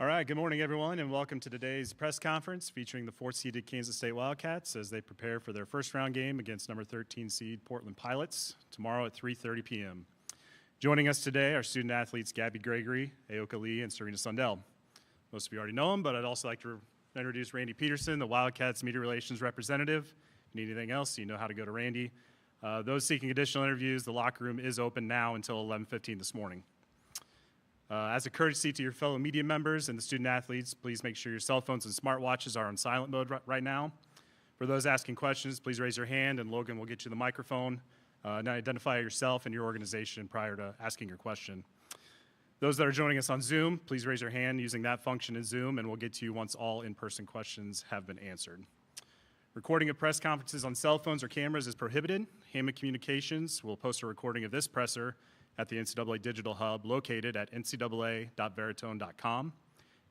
All right, good morning, everyone, and welcome to today's press conference featuring the 4th-seeded Kansas State Wildcats as they prepare for their first-round game against number 13 seed Portland Pilots tomorrow at 3:30 p.m. Joining us today are student athletes Gabby Gregory, Aoka Lee, and Serena Sundell. Most of you already know them, but I'd also like to introduce Randy Peterson, the Wildcats media relations representative. If you need anything else, you know how to go to Randy. Those seeking additional interviews, the locker room is open now until 11:15 this morning. As a courtesy to your fellow media members and the student athletes, please make sure your cell phones and smartwatches are on silent mode right now. For those asking questions, please raise your hand and Logan will get you the microphone. Now identify yourself and your organization prior to asking your question. Those that are joining us on Zoom, please raise your hand using that function in Zoom and we'll get to you once all in-person questions have been answered. Recording of press conferences on cell phones or cameras is prohibited. Hammond Communications will post a recording of this presser at the NCAA Digital Hub located at ncaa.veritone.com.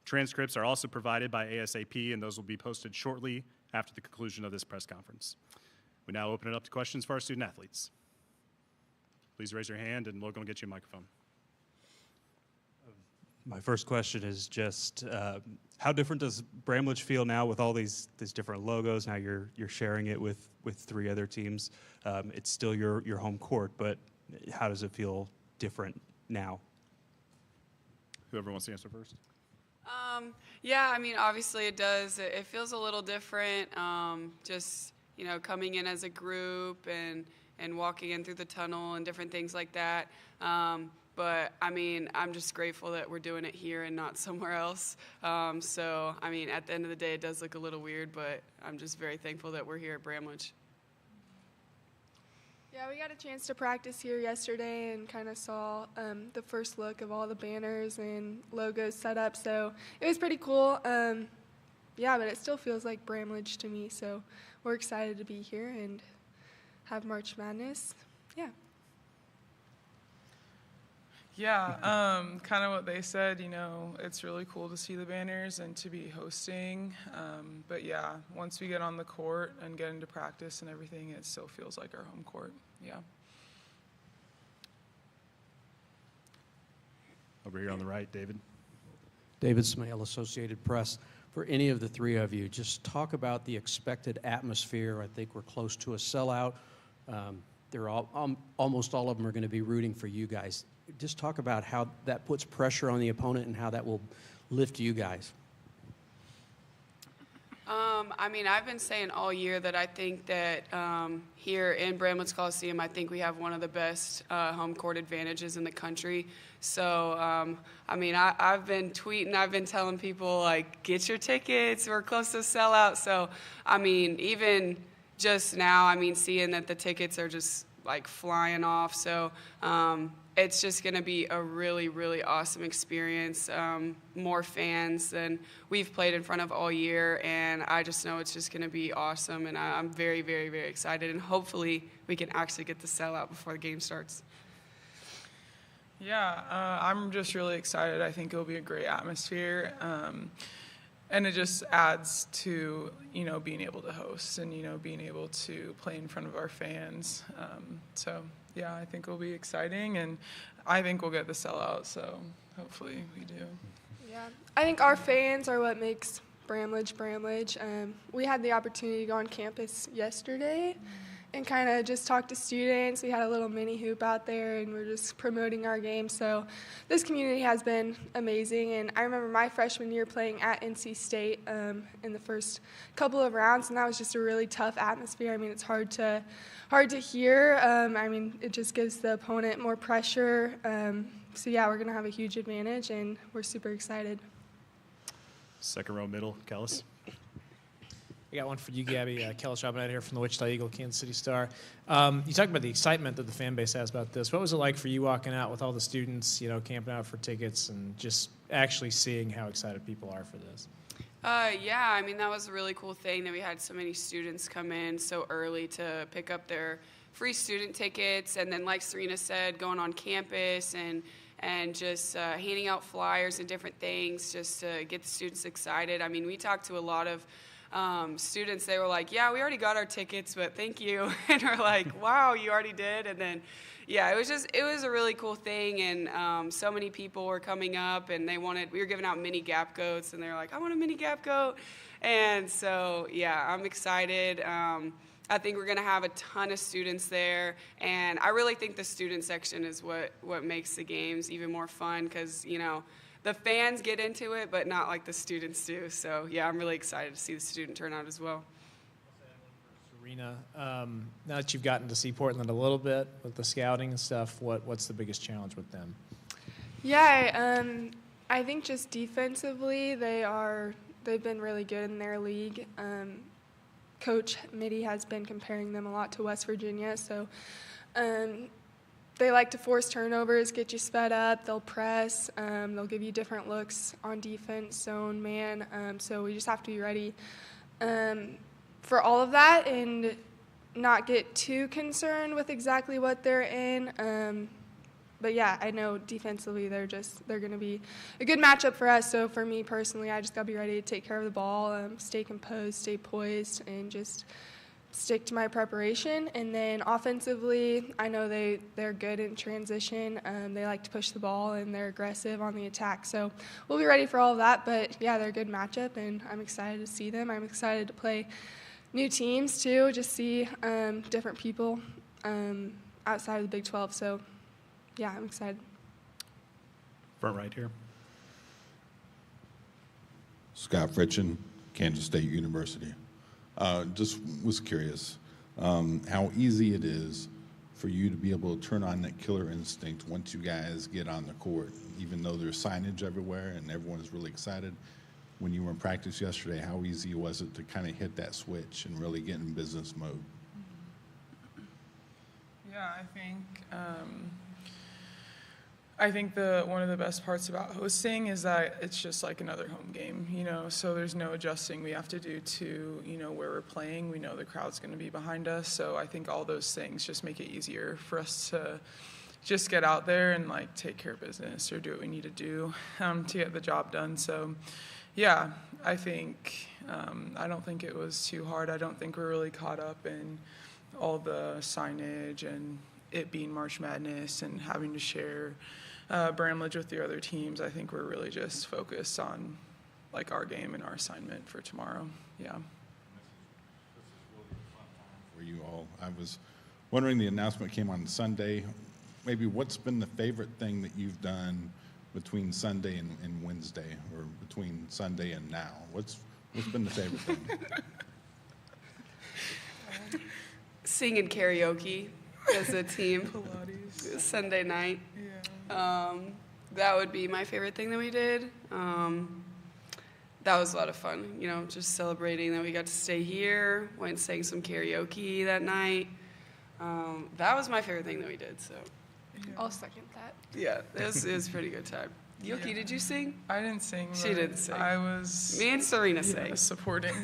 Transcripts are also provided by ASAP, and those will be posted shortly after the conclusion of this press conference. We now open it up to questions for our student athletes. Please raise your hand, and Logan will get you a microphone. My first question is just how different does Bramlage feel now with all these different logos? Now you're sharing it with three other teams. It's still your home court, but how does it feel different now? Whoever wants to answer first. Yeah, I mean, obviously it does. It feels a little different, just, you know, coming in as a group and walking in through the tunnel and different things like that. But, I mean, I'm just grateful that we're doing it here and not somewhere else. So, I mean, at the end of the day, it does look a little weird, but I'm just very thankful that we're here at Bramlage. Yeah, we got a chance to practice here yesterday and kind of saw the first look of all the banners and logos set up, so it was pretty cool. Yeah, but it still feels like Bramlage to me, so we're excited to be here and have March Madness. Yeah. Yeah, kind of what they said, you know, it's really cool to see the banners and to be hosting. But yeah, once we get on the court and get into practice and everything, it still feels like our home court. Yeah. Over here on the right, David. David Smale, Associated Press. For any of the three of you, just talk about the expected atmosphere. I think we're close to a sellout. They're almost all of them are going to be rooting for you guys. Just talk about how that puts pressure on the opponent and how that will lift you guys. I mean, I've been saying all year that I think that here in Bramlage Coliseum, I think we have one of the best home court advantages in the country. So, I mean, I've been tweeting, I've been telling people, like, get your tickets, we're close to sellout. So, I mean, even just now, I mean, seeing that the tickets are just, like, flying off. So, it's just going to be a really, really awesome experience. More fans than we've played in front of all year, and I just know it's just going to be awesome, and I'm very, very, very excited, and hopefully we can actually get the sellout before the game starts. Yeah, I'm just really excited. I think it'll be a great atmosphere. And it just adds to, you know, being able to host and, you know, being able to play in front of our fans. So, yeah, I think it'll be exciting, and I think we'll get the sellout, so hopefully we do. Yeah, I think our fans are what makes Bramlage Bramlage. We had the opportunity to go on campus yesterday and kind of just talk to students. We had a little mini hoop out there, and we're just promoting our game. So this community has been amazing, and I remember my freshman year playing at NC State in the first couple of rounds, and that was just a really tough atmosphere. I mean, it's hard to hear. I mean, it just gives the opponent more pressure. So yeah, we're gonna have a huge advantage, and we're super excited. Second row middle, Kellis. I got one for you, Gabby. Kellis Robinette here from the Wichita Eagle, Kansas City Star. You talked about the excitement that the fan base has about this. What was it like for you walking out with all the students, you know, camping out for tickets and just actually seeing how excited people are for this? Yeah, I mean, that was a really cool thing that we had so many students come in so early to pick up their free student tickets. And then, like Serena said, going on campus and just handing out flyers and different things just to get the students excited. I mean, we talked to a lot of students, they were like, yeah, we already got our tickets, but thank you. And we're like, wow, you already did? And then, yeah, it was a really cool thing. And so many people were coming up, and we were giving out mini gap goats, and they were like, I want a mini gap goat. And so, yeah, I'm excited. I think we're going to have a ton of students there, and I really think the student section is what makes the games even more fun because, the fans get into it, but not like the students do. So, yeah, I'm really excited to see the student turnout as well. Serena, now that you've gotten to see Portland a little bit with the scouting and stuff, what's the biggest challenge with them? Yeah, I think just defensively they've been really good in their league. Coach Mitty has been comparing them a lot to West Virginia, so they like to force turnovers, get you sped up, they'll press, they'll give you different looks on defense, zone, man, so we just have to be ready for all of that and not get too concerned with exactly what they're in. But yeah, I know defensively they're going to be a good matchup for us. So for me personally, I just got to be ready to take care of the ball, stay composed, stay poised, and just stick to my preparation. And then offensively, I know they're good in transition. They like to push the ball, and they're aggressive on the attack. So we'll be ready for all of that. But yeah, they're a good matchup, and I'm excited to see them. I'm excited to play new teams too, just see different people outside of the Big 12. So yeah, I'm excited. Front right here. Scott Fritchen, Kansas State University. Just was curious how easy it is for you to be able to turn on that killer instinct once you guys get on the court, even though there's signage everywhere and everyone's really excited. When you were in practice yesterday, how easy was it to kind of hit that switch and really get in business mode? Yeah, I think one of the best parts about hosting is that it's just like another home game, so there's no adjusting we have to do to, where we're playing. We know the crowd's going to be behind us, so I think all those things just make it easier for us to just get out there and like take care of business or do what we need to do to get the job done. So yeah, I think I don't think it was too hard. I don't think we're really caught up in all the signage and it being March Madness and having to share Bramlage with the other teams. I think we're really just focused on like our game and our assignment for tomorrow. Yeah. For you all, I was wondering, the announcement came on Sunday. Maybe what's been the favorite thing that you've done between Sunday and Wednesday, or between Sunday and now? What's been the favorite thing? Singing karaoke as a team. Pilates. Sunday night. Yeah. That would be my favorite thing that we did. That was a lot of fun, just celebrating that we got to stay here, went and sang some karaoke that night. That was my favorite thing that we did, so. I'll second that. Yeah, it was a pretty good time. Yoki, Yeah. did you sing? I didn't sing. She but didn't sing. I was. Me and Serena sang. Supporting. All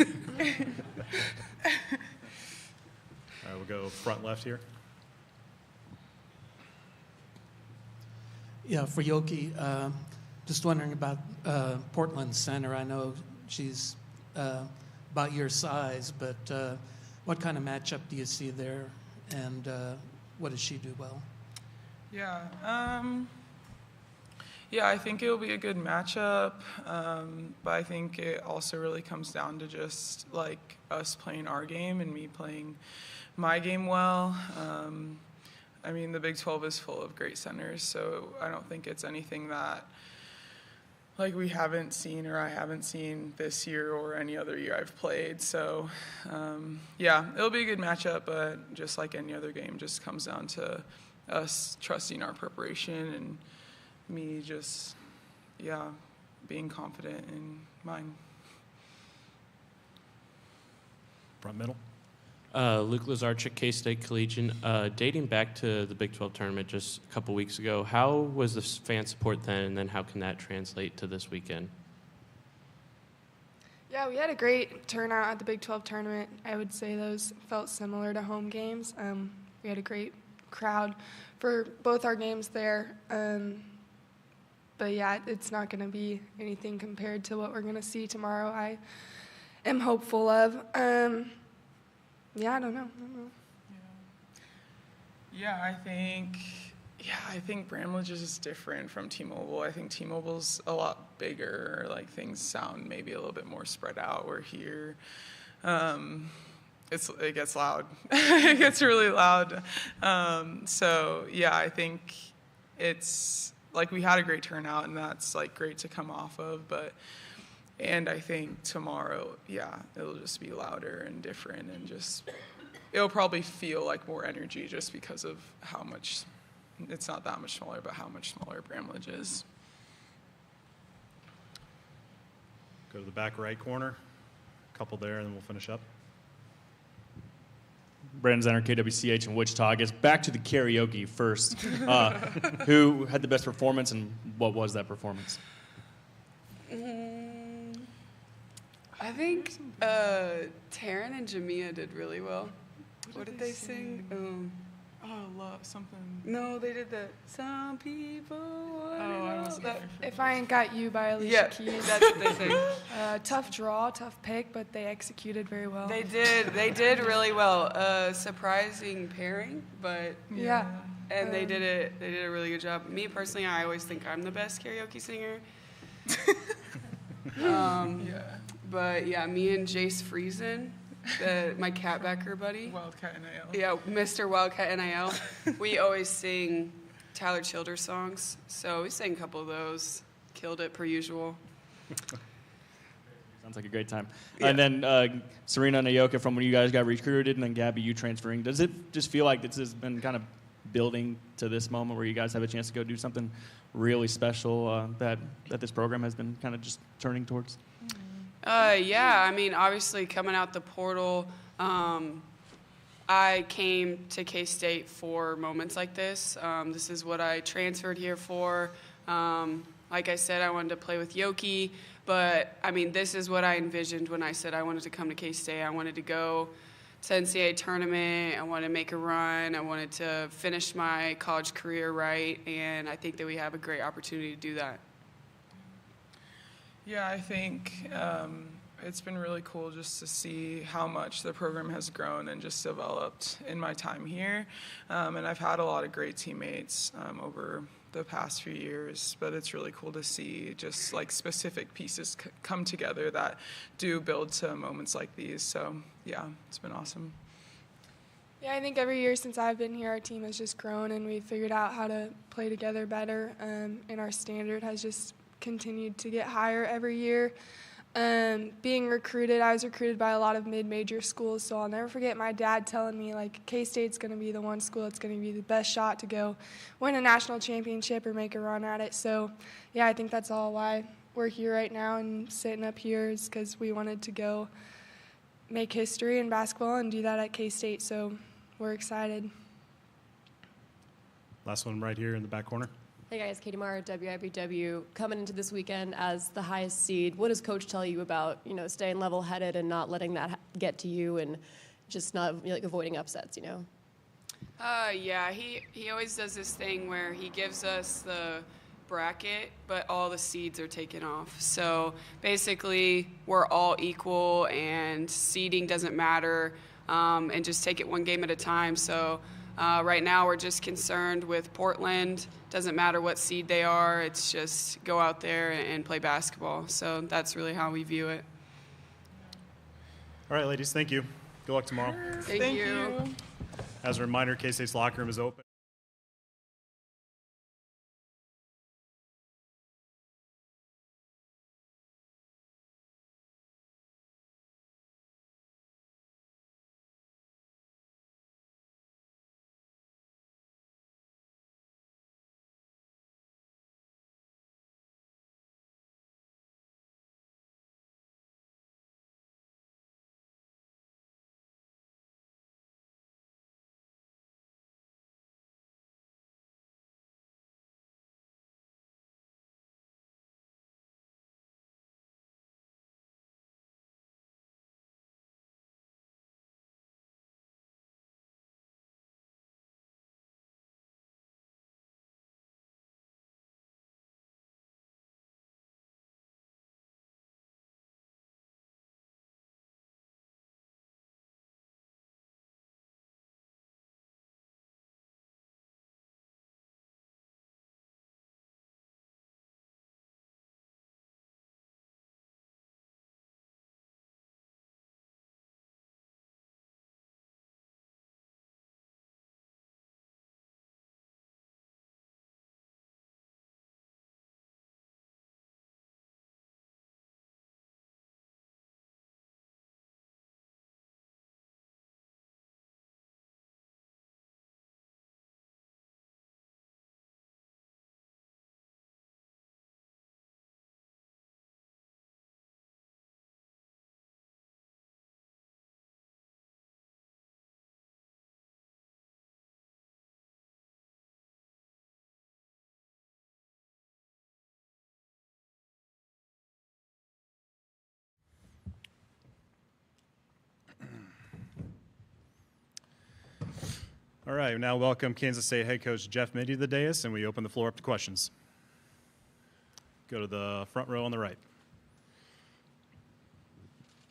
right, we'll go front left here. Yeah, for Yoki, just wondering about Portland Center. I know she's about your size, but what kind of matchup do you see there, and what does she do well? Yeah. I think it'll be a good matchup, but I think it also really comes down to just like us playing our game and me playing my game well. The Big 12 is full of great centers, so I don't think it's anything that like we haven't seen or I haven't seen this year or any other year I've played. So it'll be a good matchup, but just like any other game, just comes down to us trusting our preparation and me just, being confident in mine. Front middle. Luke Lazarchik, K-State Collegian. Dating back to the Big 12 tournament just a couple weeks ago, how was the fan support then, and then how can that translate to this weekend? Yeah, we had a great turnout at the Big 12 tournament. I would say those felt similar to home games. We had a great crowd for both our games there. But yeah, it's not going to be anything compared to what we're going to see tomorrow. I am hopeful of. Yeah, I don't know. Yeah, I think Bramlage is just different from T-Mobile. I think T-Mobile's a lot bigger. Like, things sound maybe a little bit more spread out. Where here, it gets loud. It gets really loud. So yeah, I think it's like we had a great turnout, and that's like great to come off of. And I think tomorrow, yeah, it'll just be louder and different, and just it'll probably feel like more energy just because of how much. It's not that much smaller, but how much smaller Bramlage is. Go to the back right corner. A couple there, and then we'll finish up. Brandon Zenner, KWCH in Wichita. I guess back to the karaoke first. Who had the best performance, and what was that performance? I think Taryn and Jamia did really well. What did they sing? Love something. No, they did the Some People Want I It wasn't All. there. If I Ain't Got You by Alicia Yeah, Keys. that's what they sing. Tough draw, tough pick, but they executed very well. They did really well. Surprising pairing, but Yeah. and they did a really good job. Me personally, I always think I'm the best karaoke singer. Yeah. But yeah, me and Jace Friesen, my catbacker buddy. Wildcat NIL. Yeah, Mr. Wildcat NIL. We always sing Tyler Childers songs, so we sang a couple of those. Killed it per usual. Sounds like a great time. Yeah. And then Serena and Ayoka, from when you guys got recruited, and then Gabby, you transferring. Does it just feel like this has been kind of building to this moment where you guys have a chance to go do something really special that this program has been kind of just turning towards? Yeah, I mean, obviously coming out the portal, I came to K-State for moments like this. This is what I transferred here for. Like I said, I wanted to play with Yoki, but I mean, this is what I envisioned when I said I wanted to come to K-State. I wanted to go to NCAA tournament. I wanted to make a run. I wanted to finish my college career right, and I think that we have a great opportunity to do that. Yeah, I think it's been really cool just to see how much the program has grown and just developed in my time here. And I've had a lot of great teammates over the past few years, but it's really cool to see just like specific pieces come together that do build to moments like these. So yeah, it's been awesome. Yeah, I think every year since I've been here, our team has just grown, and we've figured out how to play together better, and our standard has just continued to get higher every year. Being recruited, I was recruited by a lot of mid-major schools, so I'll never forget my dad telling me, like, K-State's going to be the one school that's going to be the best shot to go win a national championship or make a run at it. So, yeah, I think that's all why we're here right now and sitting up here, is because we wanted to go make history in basketball and do that at K-State, so we're excited. Last one right here in the back corner. Hey guys, Katie Marr, WIBW. Coming into this weekend as the highest seed, what does Coach tell you about, staying level-headed and not letting that get to you, and just not avoiding upsets, Yeah, he always does this thing where he gives us the bracket, but all the seeds are taken off. So basically, we're all equal, and seeding doesn't matter, and just take it one game at a time. So right now, we're just concerned with Portland. Doesn't matter what seed they are. It's just go out there and play basketball. So that's really how we view it. All right, ladies, thank you. Good luck tomorrow. Thank you. As a reminder, K-State's locker room is open. All right, we now welcome Kansas State head coach Jeff Mittie to the dais, and we open the floor up to questions. Go to the front row on the right.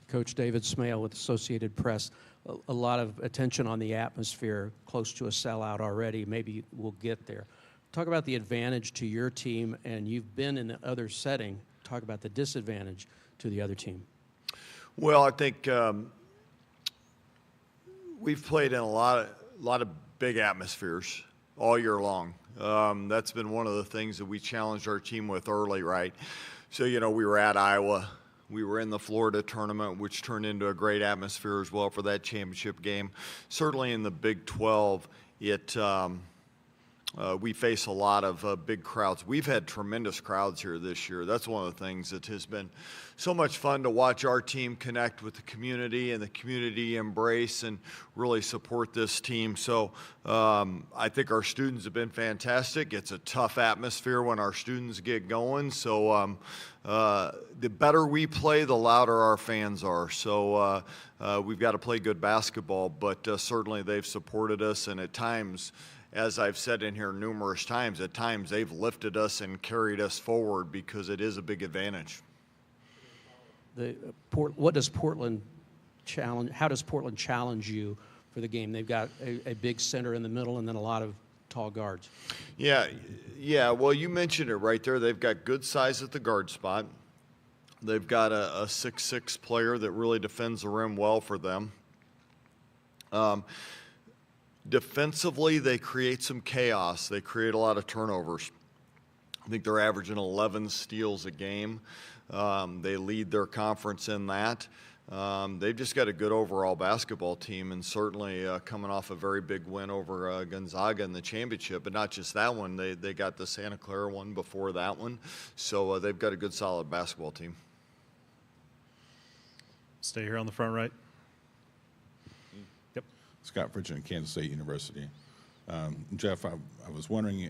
Coach David Smale with Associated Press. A lot of attention on the atmosphere, close to a sellout already. Maybe we'll get there. Talk about the advantage to your team, and you've been in the other setting. Talk about the disadvantage to the other team. Well, I think we've played in a lot of big atmospheres all year long. That's been one of the things that we challenged our team with early, right? So, you know, we were at Iowa. We were in the Florida tournament, which turned into a great atmosphere as well for that championship game. Certainly in the Big 12, we face a lot of big crowds. We've had tremendous crowds here this year. That's one of the things that has been so much fun to watch our team connect with the community and the community embrace and really support this team. So I think our students have been fantastic. It's a tough atmosphere when our students get going. So the better we play, the louder our fans are. So we've got to play good basketball, but certainly they've supported us, and at times, as I've said in here numerous times, at times they've lifted us and carried us forward because it is a big advantage. What does Portland challenge? How does Portland challenge you for the game? They've got a big center in the middle and then a lot of tall guards. Yeah. Well, you mentioned it right there. They've got good size at the guard spot. They've got a 6'6" player that really defends the rim well for them. Defensively, they create some chaos. They create a lot of turnovers. I think they're averaging 11 steals a game. They lead their conference in that. They've just got a good overall basketball team, and certainly coming off a very big win over Gonzaga in the championship. But not just that one. They got the Santa Clara one before that one. So they've got a good, solid basketball team. Stay here on the front right. Scott Pritchard, Kansas State University. Jeff, I was wondering,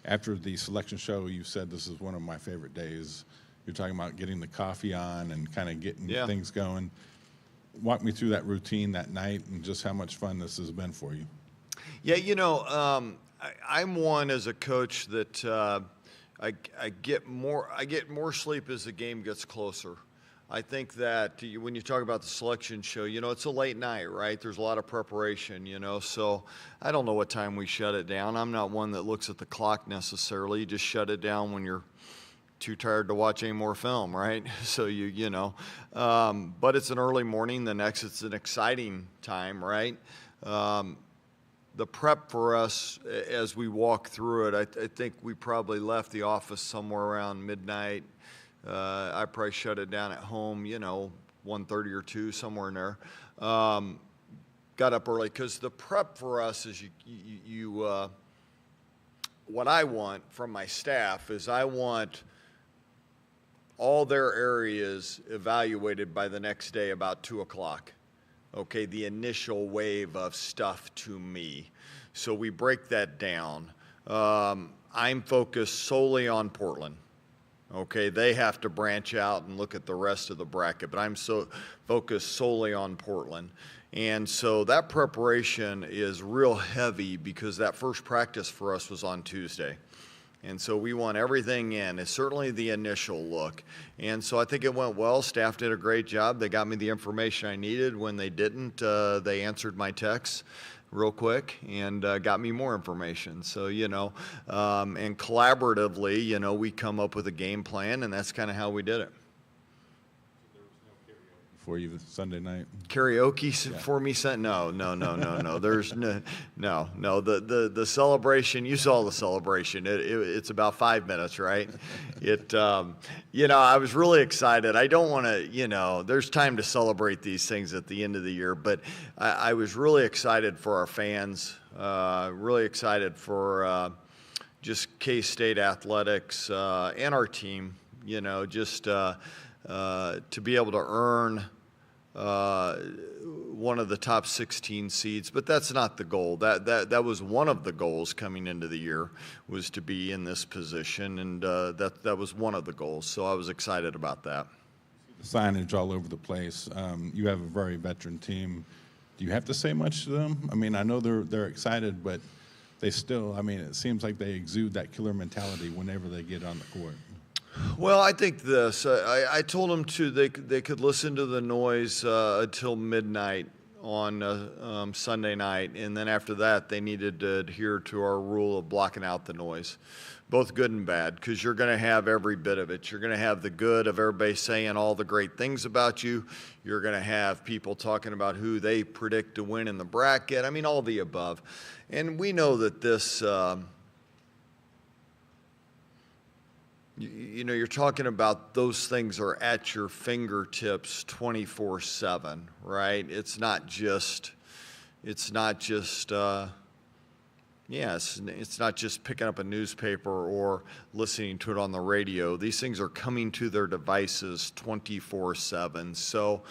after the selection show, you said this is one of my favorite days. You're talking about getting the coffee on and kind of getting things going. Walk me through that routine that night and just how much fun this has been for you. Yeah, you know, I'm one as a coach that I get more sleep as the game gets closer. I think that when you talk about the selection show, you know, it's a late night, right? There's a lot of preparation, you know, so I don't know what time we shut it down. I'm not one that looks at the clock necessarily. You just shut it down when you're too tired to watch any more film, right? So you know, but it's an early morning. The next, it's an exciting time, right? The prep for us as we walk through it, I think we probably left the office somewhere around midnight. I probably shut it down at home, you know, 1:30 or 2, somewhere in there. Got up early because the prep for us is what I want from my staff is I want all their areas evaluated by the next day about 2 o'clock. Okay, the initial wave of stuff to me. So we break that down. I'm focused solely on Portland. Okay, they have to branch out and look at the rest of the bracket, but I'm so focused solely on Portland. And so that preparation is real heavy because that first practice for us was on Tuesday. And so we want everything in. It's certainly the initial look. And so I think it went well. Staff did a great job. They got me the information I needed. When they didn't, they answered my texts real quick and got me more information. So, you know, and collaboratively, you know, we come up with a game plan, and that's kind of how we did it. For you Sunday night? Karaoke for me? No. There's no. The celebration, you saw the celebration. It's about 5 minutes, right? You know, I was really excited. I don't want to, you know, there's time to celebrate these things at the end of the year, but I was really excited for our fans, really excited for just K-State athletics and our team, you know, just to be able to earn one of the top 16 seeds, but that's not the goal. That was one of the goals coming into the year, was to be in this position, and that was one of the goals. So I was excited about that. The signage all over the place. You have a very veteran team. Do you have to say much to them? I mean, I know they're excited, but they still, I mean, it seems like they exude that killer mentality whenever they get on the court. Well, I think this. I told them they could listen to the noise until midnight on Sunday night, and then after that they needed to adhere to our rule of blocking out the noise, both good and bad, because you're going to have every bit of it. You're going to have the good of everybody saying all the great things about you. You're going to have people talking about who they predict to win in the bracket. I mean, all the above. And we know that this, you know, you're talking about those things are at your fingertips 24/7, right? It's not just picking up a newspaper or listening to it on the radio. These things are coming to their devices 24/7. So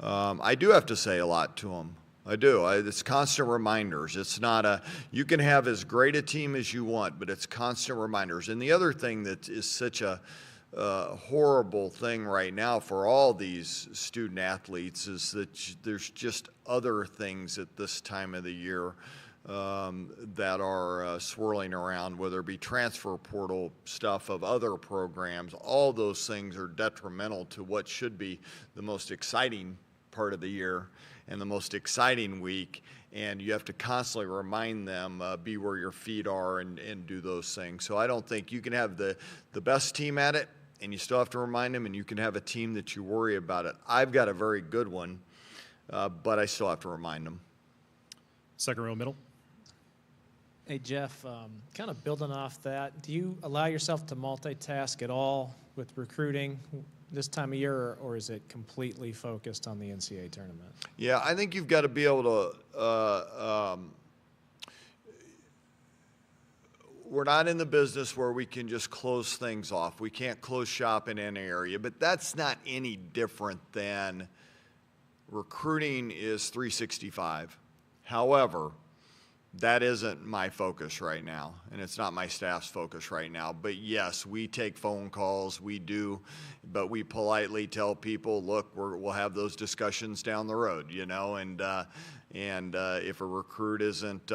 I do have to say a lot to them. I do. It's constant reminders. It's not you can have as great a team as you want, but it's constant reminders. And the other thing that is such a horrible thing right now for all these student athletes is that there's just other things at this time of the year that are swirling around, whether it be transfer portal stuff of other programs. All those things are detrimental to what should be the most exciting part of the year and the most exciting week, and you have to constantly remind them, be where your feet are and do those things. So I don't think you can have the best team at it, and you still have to remind them, and you can have a team that you worry about it. I've got a very good one, but I still have to remind them. Second row middle. Hey, Jeff, kind of building off that, do you allow yourself to multitask at all with recruiting this time of year, or is it completely focused on the NCAA tournament? Yeah, I think you've got to be able to we're not in the business where we can just close things off. We can't close shop in any area, but that's not any different than recruiting is 365. However, that isn't my focus right now, and it's not my staff's focus right now. But yes, we take phone calls, we do, but we politely tell people, look, we'll have those discussions down the road, you know, and if a recruit isn't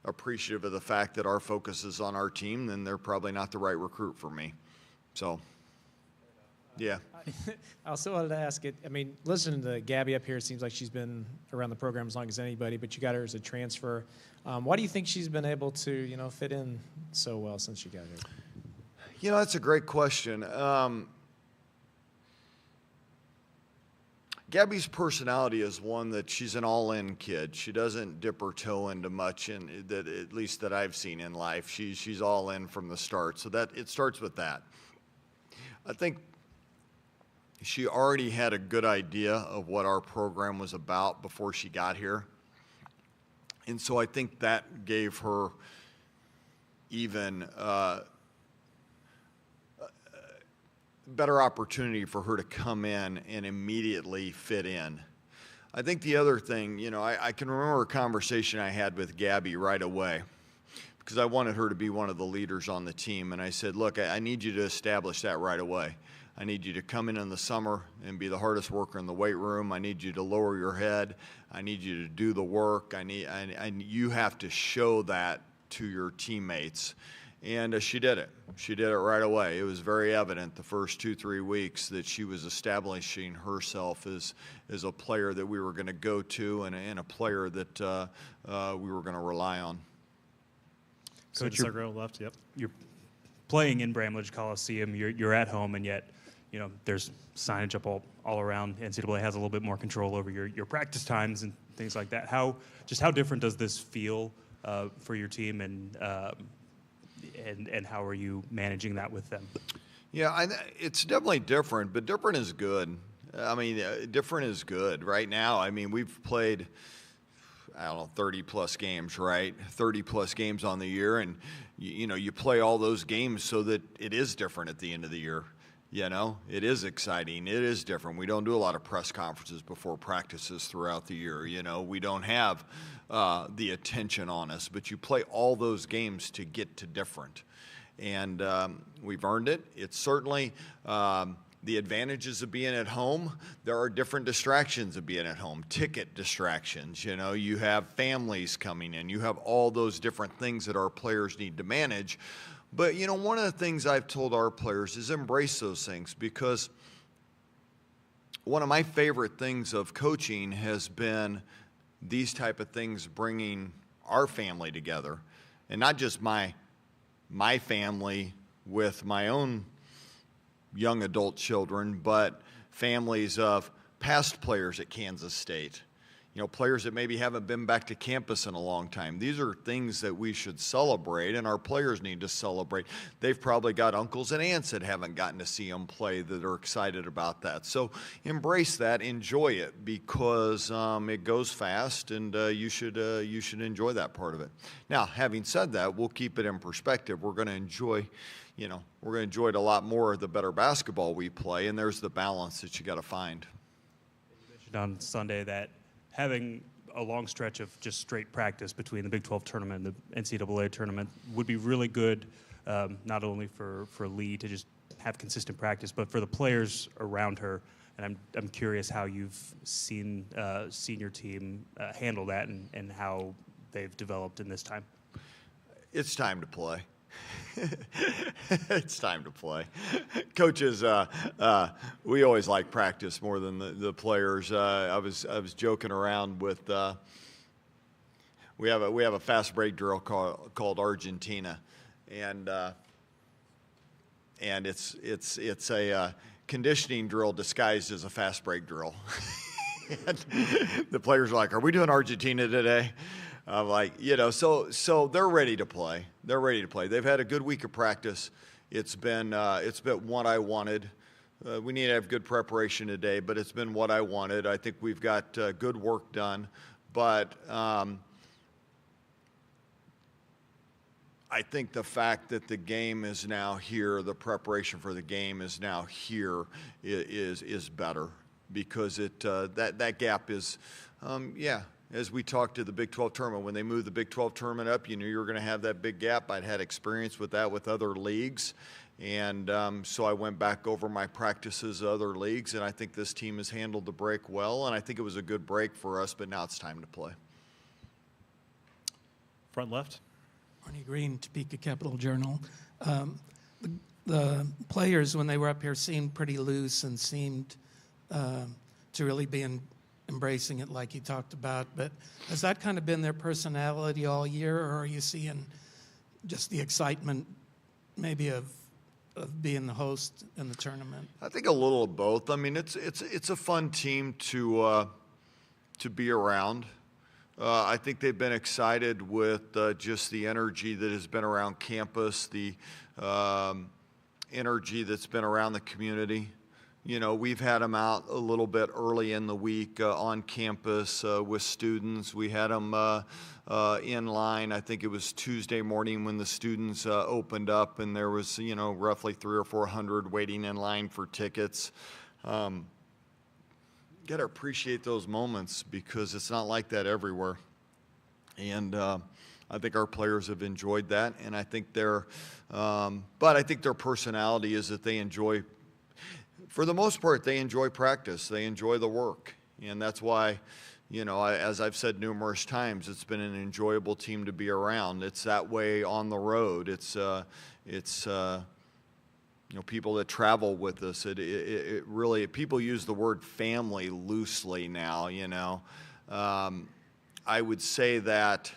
appreciative of the fact that our focus is on our team, then they're probably not the right recruit for me. So, yeah. I also wanted to ask it, I mean, listening to Gabby up here, it seems like she's been around the program as long as anybody, but you got her as a transfer. Why do you think she's been able to, you know, fit in so well since you got here? You know, that's a great question. Gabby's personality is one that she's an all-in kid. She doesn't dip her toe into much, at least that I've seen in life. She's all in from the start. So that it starts with that. I think she already had a good idea of what our program was about before she got here. And so I think that gave her even better opportunity for her to come in and immediately fit in. I think the other thing, you know, I can remember a conversation I had with Gabby right away because I wanted her to be one of the leaders on the team. And I said, look, I need you to establish that right away. I need you to come in the summer and be the hardest worker in the weight room. I need you to lower your head. I need you to do the work. You have to show that to your teammates. And she did it. She did it right away. It was very evident the first 2-3 weeks that she was establishing herself as a player that we were going to go to and a player that we were going to rely on. Coach, second row left, yep. You're playing in Bramlage Coliseum. You're at home, and yet, you know, there's signage up all around. NCAA has a little bit more control over your practice times and things like that. How different does this feel for your team, and how are you managing that with them? Yeah, it's definitely different, but different is good. I mean, different is good. Right now, I mean, we've played, I don't know, 30-plus games, right? 30-plus games on the year, and, you know, you play all those games so that it is different at the end of the year. You know, it is exciting. It is different. We don't do a lot of press conferences before practices throughout the year. You know, we don't have the attention on us, but you play all those games to get to different. And we've earned it. It's certainly the advantages of being at home, there are different distractions of being at home, ticket distractions. You know, you have families coming in, you have all those different things that our players need to manage. But, you know, one of the things I've told our players is embrace those things, because one of my favorite things of coaching has been these type of things bringing our family together, and not just my family with my own young adult children, but families of past players at Kansas State. You know, players that maybe haven't been back to campus in a long time. These are things that we should celebrate, and our players need to celebrate. They've probably got uncles and aunts that haven't gotten to see them play that are excited about that. So embrace that, enjoy it, because it goes fast, and you should enjoy that part of it. Now, having said that, we'll keep it in perspective. We're going to enjoy, you know, we're going to enjoy it a lot more the better basketball we play, and there's the balance that you got to find. You mentioned on Sunday that having a long stretch of just straight practice between the Big 12 tournament and the NCAA tournament would be really good, not only for Lee to just have consistent practice, but for the players around her. And I'm curious how you've seen your team handle that, and how they've developed in this time. It's time to play. It's time to play. Coaches, we always like practice more than the players. I was joking around with we have a fast break drill called Argentina, and it's a conditioning drill disguised as a fast break drill. And the players are like, "Are we doing Argentina today?" I'm like, you know, so they're ready to play. They're ready to play. They've had a good week of practice. It's been what I wanted. We need to have good preparation today, but it's been what I wanted. I think we've got good work done, but I think the fact that the game is now here, the preparation for the game is now here, is better, because that gap is, As we talked to the Big 12 tournament, when they moved the Big 12 tournament up, you knew you were going to have that big gap. I'd had experience with that with other leagues, and so I went back over my practices of other leagues, and I think this team has handled the break well, and I think it was a good break for us, but now it's time to play. Front left. Arnie Green, Topeka Capital Journal. The players, when they were up here, seemed pretty loose and seemed to really be embracing it like you talked about, but has that kind of been their personality all year, or are you seeing just the excitement maybe of being the host in the tournament? I think a little of both. I mean, it's a fun team to be around. I think they've been excited with just the energy that has been around campus, the energy that's been around the community. You know, we've had them out a little bit early in the week on campus with students. We had them in line. I think it was Tuesday morning when the students opened up, and there was, you know, roughly 300 or 400 waiting in line for tickets. Got to appreciate those moments, because it's not like that everywhere. And I think our players have enjoyed that, and I think but I think their personality is that they enjoy. For the most part, they enjoy practice. They enjoy the work. And that's why, you know, as I've said numerous times, it's been an enjoyable team to be around. It's that way on the road. It's you know, people that travel with us. It really, people use the word family loosely now, you know. I would say that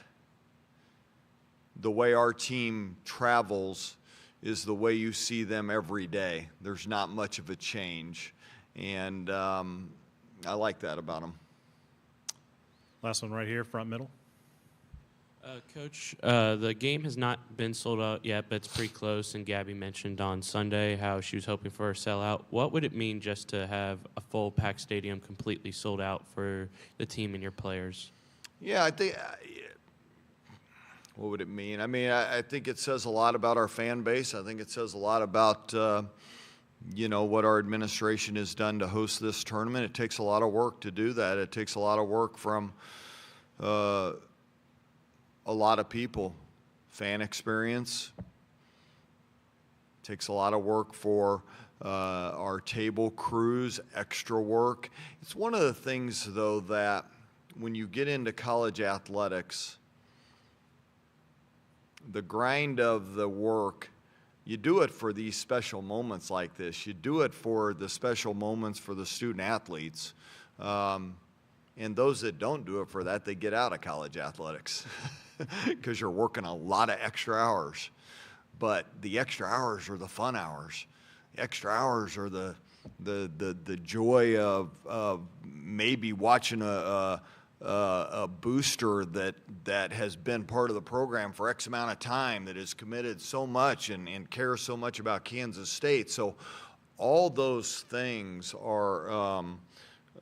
the way our team travels is the way you see them every day. There's not much of a change, and I like that about them. Last one right here, front middle. Coach, the game has not been sold out yet, but it's pretty close, and Gabby mentioned on Sunday how she was hoping for a sellout. What would it mean just to have a full packed stadium completely sold out for the team and your players? Yeah, I think, what would it mean? I mean, I think it says a lot about our fan base. I think it says a lot about, you know, what our administration has done to host this tournament. It takes a lot of work to do that. It takes a lot of work from a lot of people. Fan experience. It takes a lot of work for our table crews, extra work. It's one of the things, though, that when you get into college athletics, the grind of the work, you do it for these special moments like this. You do it for the special moments for the student athletes. And those that don't do it for that, they get out of college athletics because you're working a lot of extra hours. But the extra hours are the fun hours. The extra hours are the joy of maybe watching a booster that has been part of the program for X amount of time, that has committed so much and cares so much about Kansas State. So all those things are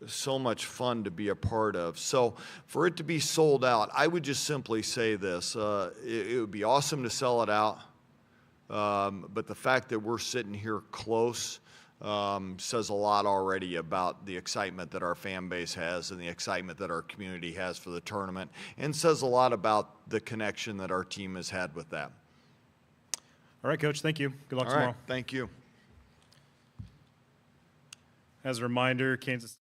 so much fun to be a part of. So for it to be sold out, I would just simply say this. It would be awesome to sell it out, but the fact that we're sitting here close says a lot already about the excitement that our fan base has and the excitement that our community has for the tournament, and says a lot about the connection that our team has had with that. All right, Coach, thank you. Good luck All tomorrow. right, thank you. As a reminder, Kansas